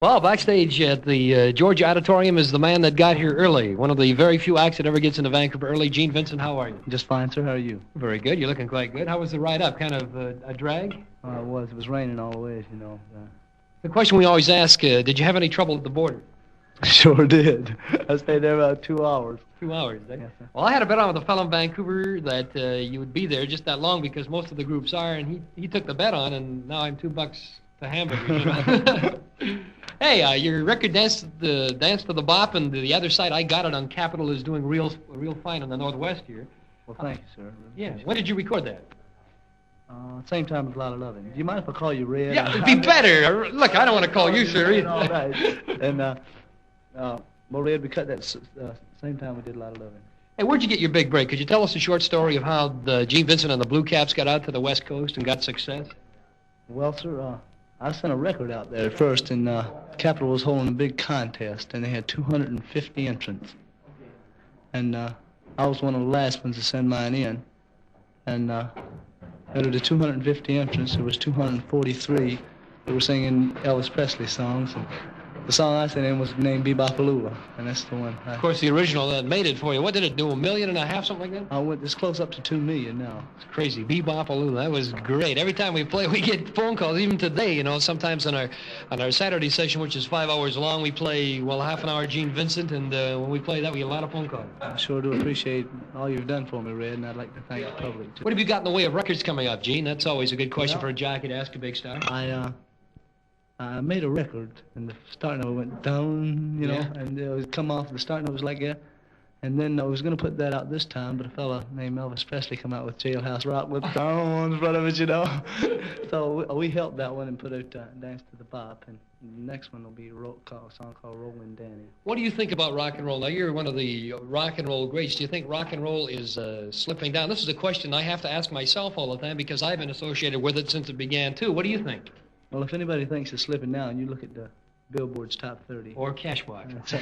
Well, backstage at the Georgia Auditorium is the man that got here early. One of the very few acts that ever gets into Vancouver early. Gene Vincent, how are you? Just fine, sir. How are you? Very good. You're looking quite good. How was the ride up? Kind of a drag? It was. It was raining all the way, you know. The question we always ask, did you have any trouble at the border? Sure did. I stayed there about 2 hours. 2 hours, eh? Yes, sir. Well, I had a bet on with a fellow in Vancouver that you would be there just that long because most of the groups are, and he took the bet on, and now I'm $2 to hamburgers. You know? Hey, your record Dance to the Bop, and the other side, I Got It on Capitol, is doing real fine in the Northwest here. Well, thank you, sir. Yeah. When did you record that? Same time as A Lot of Loving. Do you mind if I call you Red? Yeah, it'd be better. Look, I don't want to call you sir. All right. And, well, Red, we cut that same time we did A Lot of Loving. Hey, where'd you get your big break? Could you tell us a short story of how Gene Vincent and the Blue Caps got out to the West Coast and got success? Well, sir, I sent a record out there at first, and Capitol was holding a big contest, and they had 250 entrants. And I was one of the last ones to send mine in. And out of the 250 entrants, there was 243 that were singing Elvis Presley songs. And the song I sent in was named Bebopalula, and that's the one. Of course, the original that made it for you. What did it do, 1.5 million, something like that? I went this close up to 2 million now. It's crazy. Bebopalula, that was great. Every time we play, we get phone calls. Even today, you know, sometimes on our Saturday session, which is 5 hours long, we play, well, half an hour Gene Vincent, and when we play that, we get a lot of phone calls. I sure do appreciate all you've done for me, Red, and I'd like to thank the public, too. What have you got in the way of records coming up, Gene? That's always a good question for a jockey to ask a big star. I made a record, and the start note went down, you know, and it would come off, the start note was like that. And then I was going to put that out this time, but a fella named Elvis Presley come out with Jailhouse Rock with down in front of it, you know. So we helped that one and put out Dance to the Bop, and the next one will be a song called Rollin' Danny. What do you think about rock and roll? Now, you're one of the rock and roll greats. Do you think rock and roll is slipping down? This is a question I have to ask myself all the time because I've been associated with it since it began, too. What do you think? Well, if anybody thinks it's slipping down, you look at the Billboard's Top 30. Or Cashbox.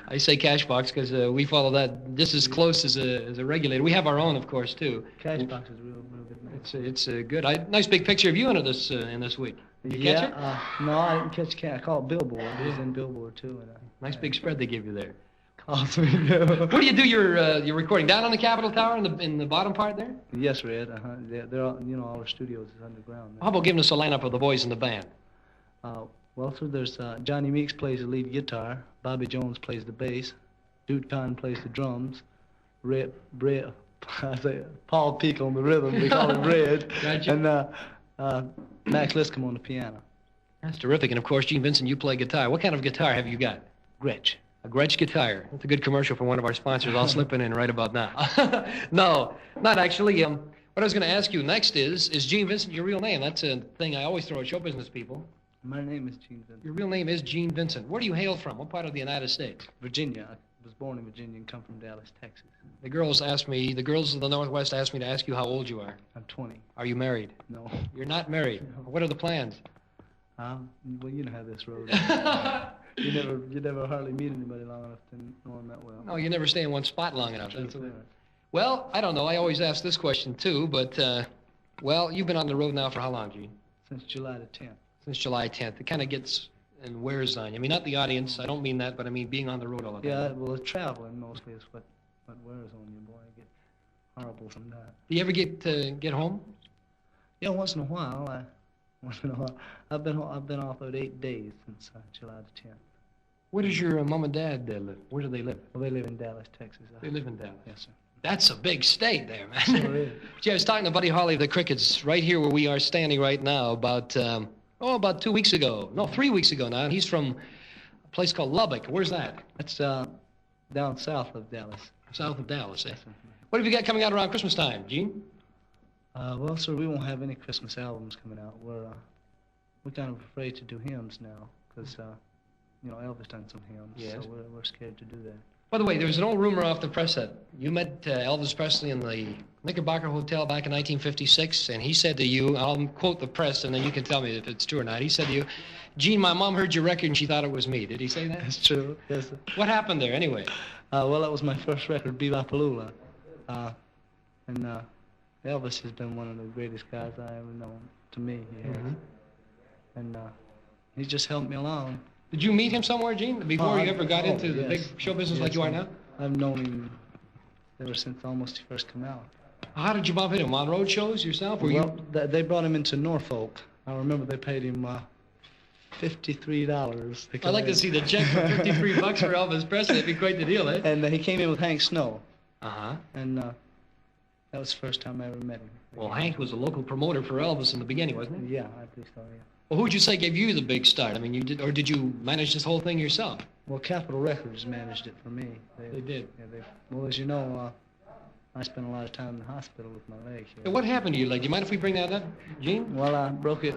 I say Cashbox because we follow that just as close as a regulator. We have our own, of course, too. Cashbox is a real good. It's good. Nice big picture of you in this week. Did you catch it? No, I didn't catch it. I called Billboard. It was in Billboard, too. And, nice big spread they give you there. Awesome. Where do you do your recording? Down on the Capitol Tower in the bottom part there? Yes, Red. They're all, you know, all our studios is underground. How about giving us a lineup of the boys in the band? Well, sir, there's Johnny Meeks plays the lead guitar, Bobby Jones plays the bass, Dude Kahn plays the drums, Paul Peak on the rhythm, we call him Red, Gotcha. And Max Liscombe on the piano. That's terrific. And of course, Gene Vincent, you play guitar. What kind of guitar have you got? Gretsch. A Gretsch guitar. That's a good commercial for one of our sponsors. I'll slip it in right about now. No, not actually. What I was going to ask you next is Gene Vincent your real name? That's a thing I always throw at show business people. My name is Gene Vincent. Your real name is Gene Vincent. Where do you hail from? What part of the United States? Virginia. I was born in Virginia and come from Dallas, Texas. The girls of the Northwest asked me to ask you how old you are. I'm 20. Are you married? No. You're not married. No. What are the plans? Well, you know how this road is. You never hardly meet anybody long enough to know them that well. No, you never stay in one spot long enough. True. Well, I don't know. I always ask this question, too, but, well, you've been on the road now for how long, Gene? Since July the 10th. Since July 10th. It kind of gets and wears on you. I mean, not the audience. I don't mean that, but I mean being on the road all the time. Yeah, well, traveling mostly is what wears on you, boy. I get horrible from that. Do you ever get home? Yeah, once in a while. I've been off about 8 days since July the 10th. Where does your mom and dad live? Where do they live? Well, they live in Dallas, Texas. They live in Dallas? Yes, sir. That's a big state there, man. Sure is. Gee, I was talking to Buddy Holly of the Crickets right here where we are standing right now about 2 weeks ago. No, 3 weeks ago now. And he's from a place called Lubbock. Where's that? That's down south of Dallas. South of Dallas, eh? Yes, sir. What have you got coming out around Christmas time, Gene? Well, sir, we won't have any Christmas albums coming out. We're kind of afraid to do hymns now because, you know, Elvis done some hymns, yes. So we're scared to do that. By the way, there's an old rumor off the press that you met Elvis Presley in the Knickerbocker Hotel back in 1956, and he said to you, I'll quote the press, and then you can tell me if it's true or not. He said to you, Gene, my mom heard your record and she thought it was me. Did he say that? That's true, yes, sir. What happened there, anyway? Well, that was my first record, Bebopalula. And Elvis has been one of the greatest guys I ever known, to me, he has. Mm-hmm. And He just helped me along. Did you meet him somewhere, Gene, before you ever got into the yes. big show business like you are now? I've known him ever since almost he first came out. How did you bump into him? On road shows yourself? They brought him into Norfolk. I remember they paid him $53. I'd like to see the check for $53 for Elvis Presley. It'd be quite the deal, eh? And he came in with Hank Snow. Uh-huh. And that was the first time I ever met him. Well, Hank was a local promoter for Elvis in the beginning, wasn't he? Yeah, I think so, yeah. Well, who'd you say gave you the big start? I mean, you did, or did you manage this whole thing yourself? Well, Capitol Records managed it for me. They did? Yeah, well, as you know, I spent a lot of time in the hospital with my leg. Hey, what happened to your leg? Do you mind if we bring that up, Gene? Well, I broke it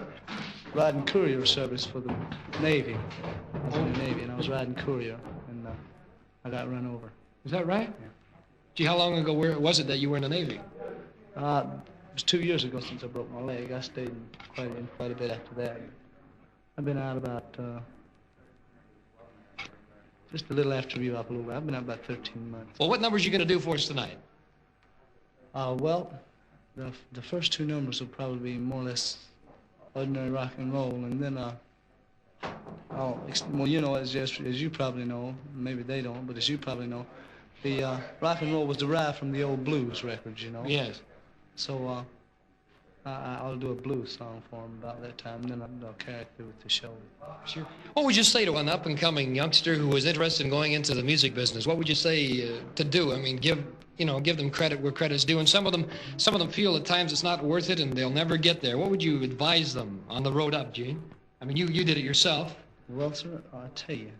riding courier service for the Navy. I was in the Navy, and I was riding courier, and I got run over. Is that right? Yeah. Gee, how long ago was it that you were in the Navy? It was 2 years ago since I broke my leg. I stayed in quite a bit after that. I've been out about just a little after you up a little bit. I've been out about 13 months. Well, what numbers are you going to do for us tonight? Well, the first two numbers will probably be more or less ordinary rock and roll, and then well, you know, as you probably know, maybe they don't, but as you probably know, the rock and roll was derived from the old blues records, you know. Yes. So I'll do a blues song for them about that time, and then I'll carry it through with the show. Sure. What would you say to an up-and-coming youngster who was interested in going into the music business? What would you say to do? I mean, give them credit where credit's due, and some of them feel at times it's not worth it and they'll never get there. What would you advise them on the road up, Gene? I mean, you did it yourself. Well, sir, I'll tell you.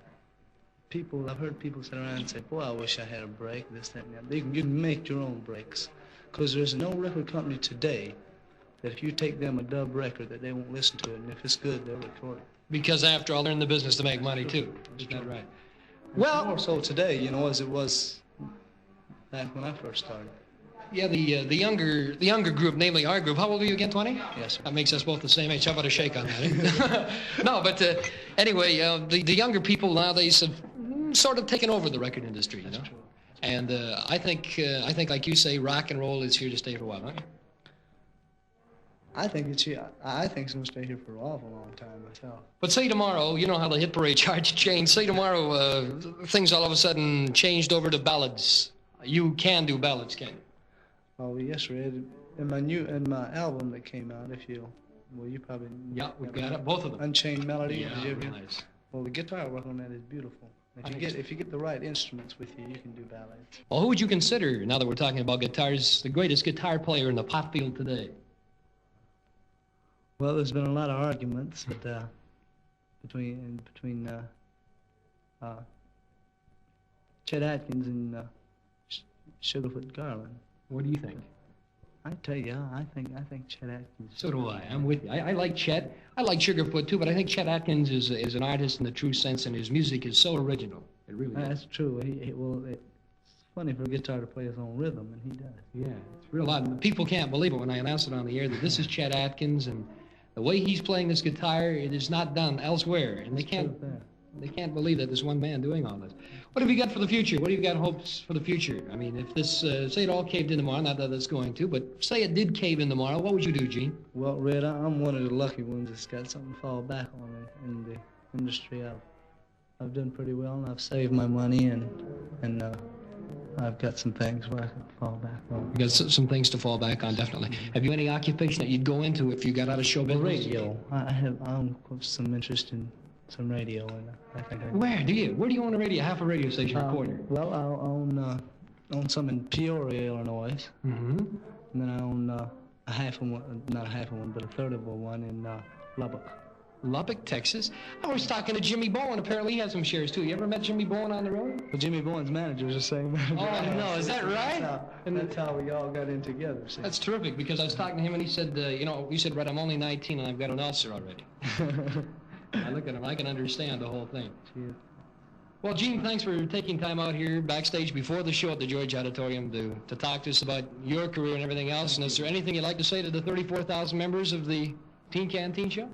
I've heard people sit around and say, boy, I wish I had a break, this, that, and that. You can make your own breaks, because there's no record company today that if you take them a dub record that they won't listen to it, and if it's good, they'll record it. Because after all, they're in the business to make money, too. Isn't that right? Well, more so today, you know, as it was back when I first started. Yeah, the younger group, namely our group. How old are you again? 20? Yes, sir. That makes us both the same age. How about a shake on that? Eh? No, but anyway, the younger people nowadays have sort of taken over the record industry. You know? That's true. And I think, like you say, rock and roll is here to stay for a while, don't you? I think it's going to stay here for an awful long time myself. But say tomorrow, you know how the hit parade charts change. Say tomorrow, things all of a sudden changed over to ballads. You can do ballads, can you? Oh yes, sir. In my album that came out, you probably. Yeah, we've got it, both of them. Unchained Melody. Yeah, nice. Well, the guitar work on that is beautiful. If you get the right instruments with you, you can do ballads. Well, who would you consider, now that we're talking about guitars, the greatest guitar player in the pop field today? Well, there's been a lot of arguments, but between Chet Atkins and Sugarfoot Garland. What do you think? I tell you, I think Chet Atkins. So do I. I'm with you. I like Chet. I like Sugarfoot too, but I think Chet Atkins is an artist in the true sense, and his music is so original. It really is. That's true. It's funny for a guitar to play his own rhythm, and he does. Yeah, it's real odd. People can't believe it when I announce it on the air that this is Chet Atkins, and the way he's playing this guitar, it is not done elsewhere, and they can't believe that there's one man doing all this. What have you got for the future? What have you got hopes for the future? I mean, if this, say it all caved in tomorrow, not that it's going to, but say it did cave in tomorrow, what would you do, Gene? Well, Red, I'm one of the lucky ones that's got something to fall back on in the industry. I've done pretty well, and I've saved my money, and I've got some things where I can fall back on. You got some things to fall back on, definitely. Have you any occupation that you'd go into if you got out of show business? Radio. I have some interest in some radio, and I think Where do you own a radio? Half a radio station recorder? Well, I own some in Peoria, Illinois. Mm-hmm. And then I own a half of one, not a half of one, but a third of one in Lubbock. Lubbock, Texas? I was talking to Jimmy Bowen. Apparently he has some shares, too. You ever met Jimmy Bowen on the road? Well, Jimmy Bowen's manager is the same manager. Oh, no, is that right? That's how we all got in together. See? That's terrific, because I was talking to him, and he said, you said, Red, I'm only 19, and I've got an ulcer already. I look at him, I can understand the whole thing. Cheers. Well, Gene, thanks for taking time out here backstage before the show at the George Auditorium to talk to us about your career and everything else. And is there anything you'd like to say to the 34,000 members of the Teen Canteen Show?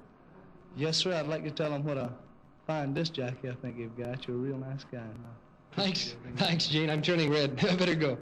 Yes, sir. I'd like to tell them what a fine disc jockey I think you've got. You're a real nice guy. Thanks, Gene. I'm turning red. I better go.